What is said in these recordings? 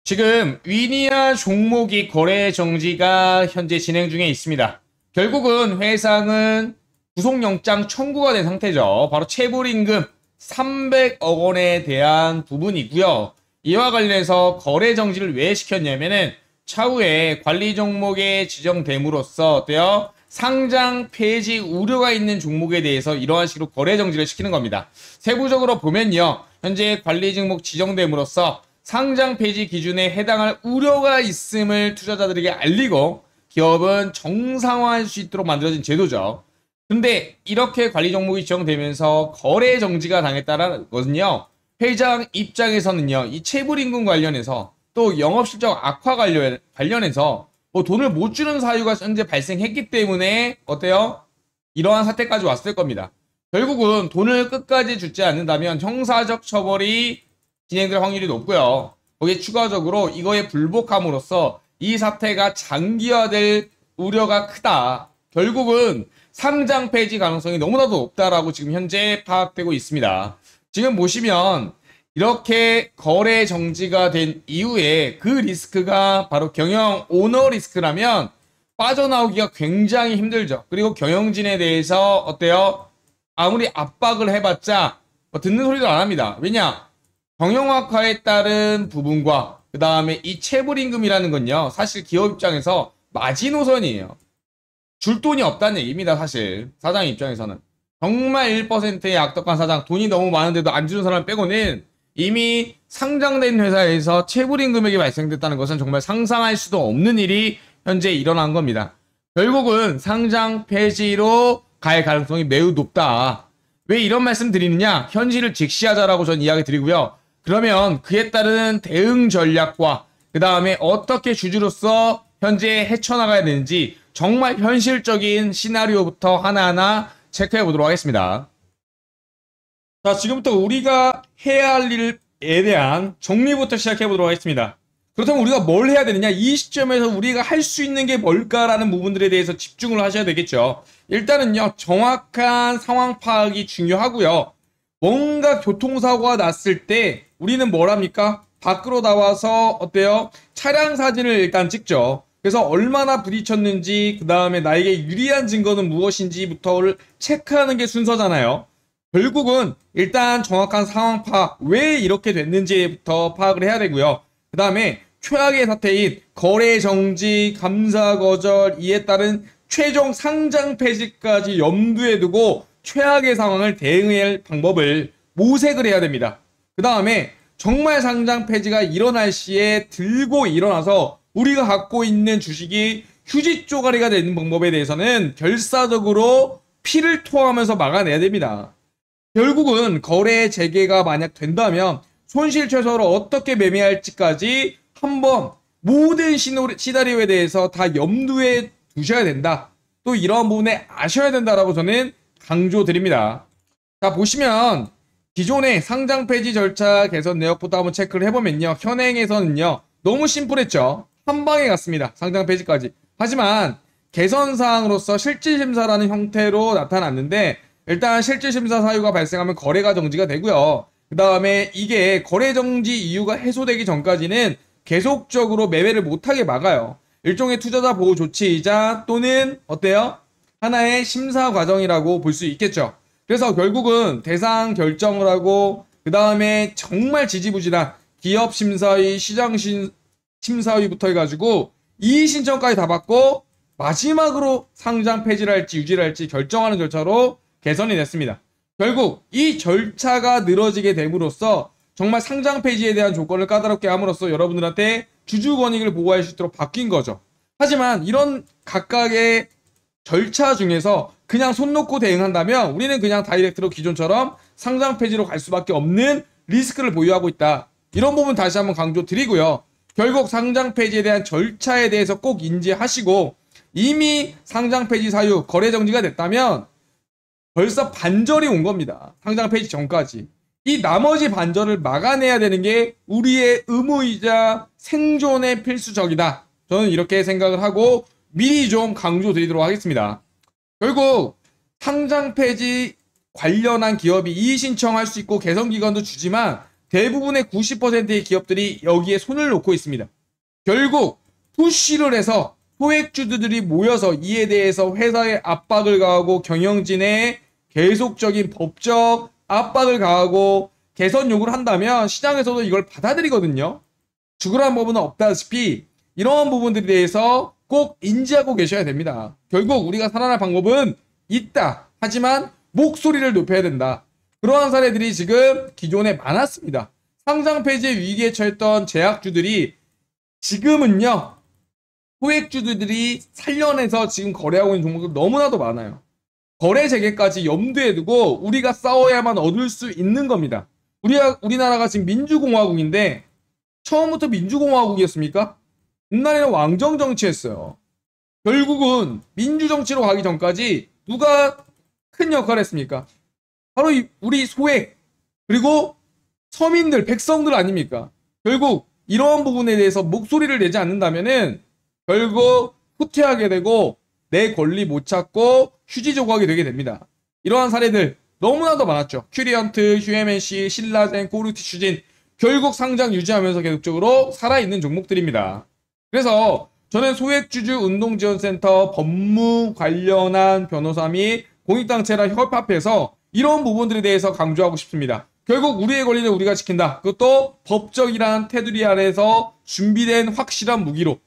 지금 위니아 종목이 거래 정지가 현재 진행 중에 있습니다. 결국은 회상은 구속영장 청구가 된 상태죠. 바로 체불임금 300억 원에 대한 부분이고요. 이와 관련해서 거래 정지를 왜 시켰냐면은 차후에 관리 종목에 지정됨으로써 어때요? 상장 폐지 우려가 있는 종목에 대해서 이러한 식으로 거래 정지를 시키는 겁니다. 세부적으로 보면요. 현재 관리 종목 지정됨으로써 상장 폐지 기준에 해당할 우려가 있음을 투자자들에게 알리고 기업은 정상화할 수 있도록 만들어진 제도죠. 근데 이렇게 관리 종목이 지정되면서 거래 정지가 당했다는 것은요. 회장 입장에서는요. 이 체불임금 관련해서 또 영업실적 악화 관련해서 뭐 돈을 못 주는 사유가 현재 발생했기 때문에 어때요? 이러한 사태까지 왔을 겁니다. 결국은 돈을 끝까지 주지 않는다면 형사적 처벌이 진행될 확률이 높고요. 거기에 추가적으로 이거에 불복함으로써 이 사태가 장기화될 우려가 크다. 결국은 상장 폐지 가능성이 너무나도 높다라고 지금 현재 파악되고 있습니다. 지금 보시면 이렇게 거래 정지가 된 이후에 그 리스크가 바로 경영 오너 리스크라면 빠져나오기가 굉장히 힘들죠. 그리고 경영진에 대해서 어때요? 아무리 압박을 해봤자 듣는 소리도 안 합니다. 왜냐? 경영악화에 따른 부분과 그 다음에 이 체불임금이라는 건요. 사실 기업 입장에서 마지노선이에요. 줄 돈이 없다는 얘기입니다. 사실 사장 입장에서는. 정말 1%의 악덕한 사장, 돈이 너무 많은데도 안 주는 사람 빼고는 이미 상장된 회사에서 체불임 금액이 발생됐다는 것은 정말 상상할 수도 없는 일이 현재 일어난 겁니다. 결국은 상장 폐지로 갈 가능성이 매우 높다. 왜 이런 말씀 드리느냐? 현실을 직시하자라고 전 이야기 드리고요. 그러면 그에 따른 대응 전략과 그 다음에 어떻게 주주로서 현재 헤쳐나가야 되는지 정말 현실적인 시나리오부터 하나하나 체크해 보도록 하겠습니다. 자, 지금부터 우리가 해야 할 일에 대한 정리부터 시작해 보도록 하겠습니다. 그렇다면 우리가 뭘 해야 되느냐? 이 시점에서 우리가 할 수 있는 게 뭘까라는 부분들에 대해서 집중을 하셔야 되겠죠. 일단은요, 정확한 상황 파악이 중요하고요. 뭔가 교통사고가 났을 때 우리는 뭘 합니까? 밖으로 나와서 어때요? 차량 사진을 일단 찍죠. 그래서 얼마나 부딪혔는지, 그 다음에 나에게 유리한 증거는 무엇인지부터를 체크하는 게 순서잖아요. 결국은 일단 정확한 상황 파악, 왜 이렇게 됐는지부터 파악을 해야 되고요. 그 다음에 최악의 사태인 거래 정지, 감사 거절, 이에 따른 최종 상장 폐지까지 염두에 두고 최악의 상황을 대응할 방법을 모색을 해야 됩니다. 그 다음에 정말 상장 폐지가 일어날 시에 들고 일어나서 우리가 갖고 있는 주식이 휴지 쪼가리가 되는 방법에 대해서는 결사적으로 피를 토하면서 막아내야 됩니다. 결국은 거래 재개가 만약 된다면 손실 최소로 어떻게 매매할지까지 한번 모든 시나리오에 대해서 다 염두에 두셔야 된다. 또 이러한 부분에 아셔야 된다라고 저는 강조드립니다. 자, 보시면 기존의 상장 폐지 절차 개선 내역부터 한번 체크를 해보면요. 현행에서는요. 너무 심플했죠. 한 방에 갔습니다. 상장 폐지까지. 하지만 개선사항으로서 실질심사라는 형태로 나타났는데 일단 실질심사 사유가 발생하면 거래가 정지가 되고요. 그 다음에 이게 거래 정지 이유가 해소되기 전까지는 계속적으로 매매를 못하게 막아요. 일종의 투자자 보호 조치이자 또는 어때요? 하나의 심사 과정이라고 볼 수 있겠죠. 그래서 결국은 대상 결정을 하고 그 다음에 정말 지지부진한 기업 심사위, 시장 심사위부터 해가지고 이의 신청까지 다 받고 마지막으로 상장 폐지를 할지 유지를 할지 결정하는 절차로 개선이 됐습니다. 결국 이 절차가 늘어지게 됨으로써 정말 상장 폐지에 대한 조건을 까다롭게 함으로써 여러분들한테 주주 권익을 보호할 수 있도록 바뀐 거죠. 하지만 이런 각각의 절차 중에서 그냥 손 놓고 대응한다면 우리는 그냥 다이렉트로 기존처럼 상장 폐지로 갈 수밖에 없는 리스크를 보유하고 있다. 이런 부분 다시 한번 강조드리고요. 결국 상장 폐지에 대한 절차에 대해서 꼭 인지하시고 이미 상장 폐지 사유, 거래 정지가 됐다면 벌써 반절이 온 겁니다. 상장 폐지 전까지. 이 나머지 반절을 막아내야 되는 게 우리의 의무이자 생존의 필수적이다. 저는 이렇게 생각을 하고 미리 좀 강조드리도록 하겠습니다. 결국 상장 폐지 관련한 기업이 이의 신청할 수 있고 개선 기간도 주지만 대부분의 90%의 기업들이 여기에 손을 놓고 있습니다. 결국 푸시를 해서 소액주주들이 모여서 이에 대해서 회사에 압박을 가하고 경영진에 계속적인 법적 압박을 가하고 개선 요구를 한다면 시장에서도 이걸 받아들이거든요. 죽으라는 법은 없다시피 이런 부분들에 대해서 꼭 인지하고 계셔야 됩니다. 결국 우리가 살아날 방법은 있다. 하지만 목소리를 높여야 된다. 그러한 사례들이 지금 기존에 많았습니다. 상장 폐지 위기에 처했던 제약주들이 지금은요. 소액주들이 살려내서 지금 거래하고 있는 종목들 너무나도 많아요. 거래 재개까지 염두에 두고 우리가 싸워야만 얻을 수 있는 겁니다. 우리나라가 지금 민주공화국인데 처음부터 민주공화국이었습니까? 옛날에는 왕정 정치였어요. 결국은 민주정치로 가기 전까지 누가 큰 역할을 했습니까? 바로 우리 소액 그리고 서민들, 백성들 아닙니까? 결국 이러한 부분에 대해서 목소리를 내지 않는다면은 결국 후퇴하게 되고 내 권리 못 찾고 휴지 조각이 되게 됩니다. 이러한 사례들 너무나도 많았죠. 큐리언트, 휴에맨시, 신라젠, 코르티슈진 결국 상장 유지하면서 계속적으로 살아있는 종목들입니다. 그래서 저는 소액주주 운동지원센터 법무 관련한 변호사 및 공익단체랑 협합해서 이런 부분들에 대해서 강조하고 싶습니다. 결국 우리의 권리는 우리가 지킨다. 그것도 법적이란 테두리 아래에서 준비된 확실한 무기로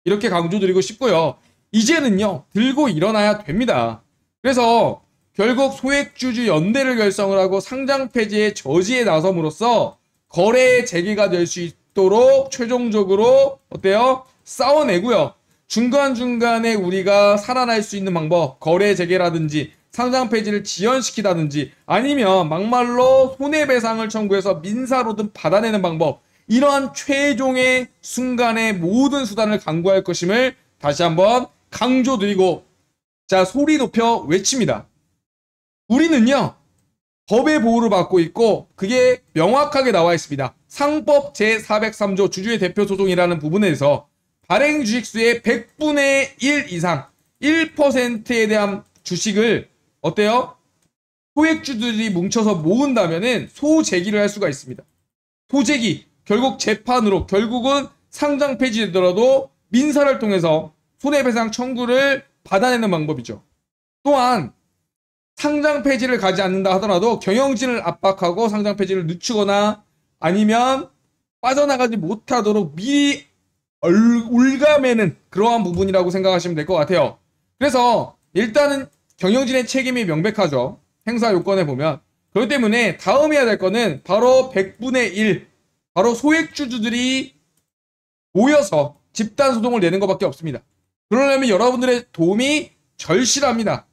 이렇게 강조드리고 싶고요. 이제는요. 들고 일어나야 됩니다. 그래서 결국 소액주주 연대를 결성을 하고 상장 폐지의 저지에 나섬으로써 거래 재개가 될 수 있도록 최종적으로 어때요? 싸워내고요. 중간중간에 우리가 살아날 수 있는 방법, 거래 재개라든지 상장 폐지를 지연시키다든지 아니면 막말로 손해배상을 청구해서 민사로든 받아내는 방법, 이러한 최종의 순간의 모든 수단을 강구할 것임을 다시 한번 강조드리고, 자, 소리 높여 외칩니다. 우리는요, 법의 보호를 받고 있고 그게 명확하게 나와 있습니다. 상법 제403조 주주의 대표 소송이라는 부분에서 발행 주식수의 100분의 1 이상 1%에 대한 주식을 어때요? 소액주들이 뭉쳐서 모은다면은 소재기를 할 수가 있습니다. 소재기 결국 재판으로 결국은 상장 폐지되더라도 민사를 통해서 손해배상 청구를 받아내는 방법이죠. 또한 상장 폐지를 가지 않는다 하더라도 경영진을 압박하고 상장 폐지를 늦추거나 아니면 빠져나가지 못하도록 미리 올가매는 그러한 부분이라고 생각하시면 될 것 같아요. 그래서 일단은 경영진의 책임이 명백하죠. 행사 요건에 보면. 그렇기 때문에 다음 해야 될 거는 바로 100분의 1, 바로 소액주주들이 모여서 집단소송을 내는 것밖에 없습니다. 그러려면 여러분들의 도움이 절실합니다.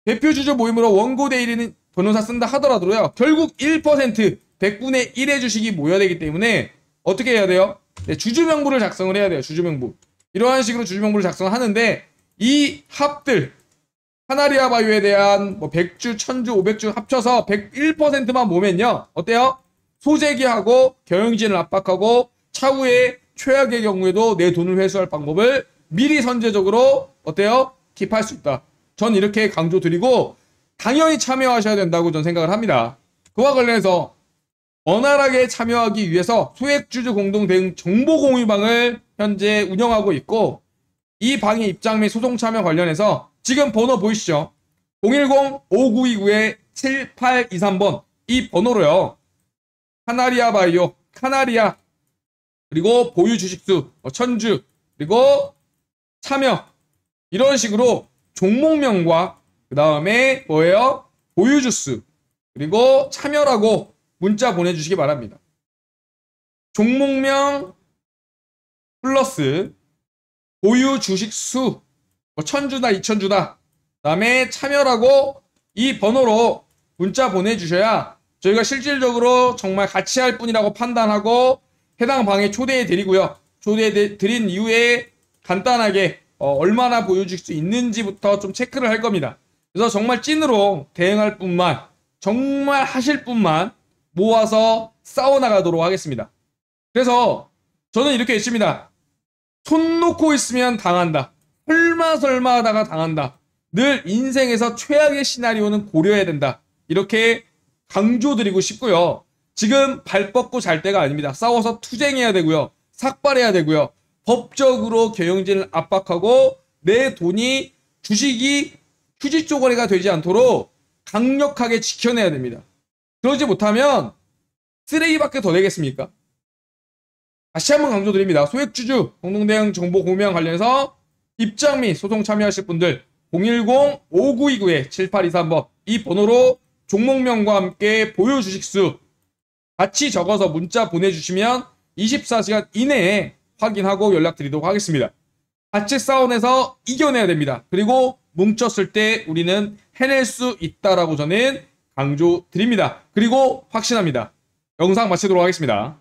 대표주주 모임으로 원고 대리인 변호사 쓴다 하더라도요. 결국 1%, 100분의 1의 주식이 모여야 되기 때문에 어떻게 해야 돼요? 네, 주주명부를 작성을 해야 돼요. 주주명부. 이러한 식으로 주주명부를 작성을 하는데 이 합들, 카나리아 바이오에 대한 뭐 100주, 1000주, 500주 합쳐서 101%만 모으면요. 어때요? 소재기하고 경영진을 압박하고 차후에 최악의 경우에도 내 돈을 회수할 방법을 미리 선제적으로 어때요? 킵할 수 있다. 전 이렇게 강조드리고 당연히 참여하셔야 된다고 전 생각을 합니다. 그와 관련해서 원활하게 참여하기 위해서 소액주주 공동대응 정보공유방을 현재 운영하고 있고 이 방의 입장 및 소송 참여 관련해서 지금 번호 보이시죠? 010-5929-7823번 이 번호로요. 카나리아 바이오, 카나리아 그리고 보유 주식수 1000주 그리고 참여 이런 식으로 종목명과 그 다음에 뭐예요? 보유 주수 그리고 참여라고 문자 보내주시기 바랍니다. 종목명 플러스 보유 주식수 1000주다 2000주다 그 다음에 참여라고 이 번호로 문자 보내주셔야 저희가 실질적으로 정말 같이 할 분이라고 판단하고 해당 방에 초대해 드리고요. 초대해 드린 이후에 간단하게 얼마나 보여줄 수 있는지부터 좀 체크를 할 겁니다. 그래서 정말 찐으로 대응할 뿐만 정말 하실 분만 모아서 싸워나가도록 하겠습니다. 그래서 저는 이렇게 했습니다. 손 놓고 있으면 당한다. 설마 하다가 당한다. 늘 인생에서 최악의 시나리오는 고려해야 된다. 이렇게 강조드리고 싶고요. 지금 발 뻗고 잘 때가 아닙니다. 싸워서 투쟁해야 되고요. 삭발해야 되고요. 법적으로 경영진을 압박하고 내 돈이 주식이 휴지 쪼가리가 되지 않도록 강력하게 지켜내야 됩니다. 그러지 못하면 쓰레기밖에 더 되겠습니까? 다시 한번 강조드립니다. 소액주주 공동대응 정보 공유와 관련해서 입장 및 소송 참여하실 분들 010-5929-7823번 이 번호로 종목명과 함께 보유 주식수 같이 적어서 문자 보내주시면 24시간 이내에 확인하고 연락드리도록 하겠습니다. 같이 싸움에서 이겨내야 됩니다. 그리고 뭉쳤을 때 우리는 해낼 수 있다라고 저는 강조드립니다. 그리고 확신합니다. 영상 마치도록 하겠습니다.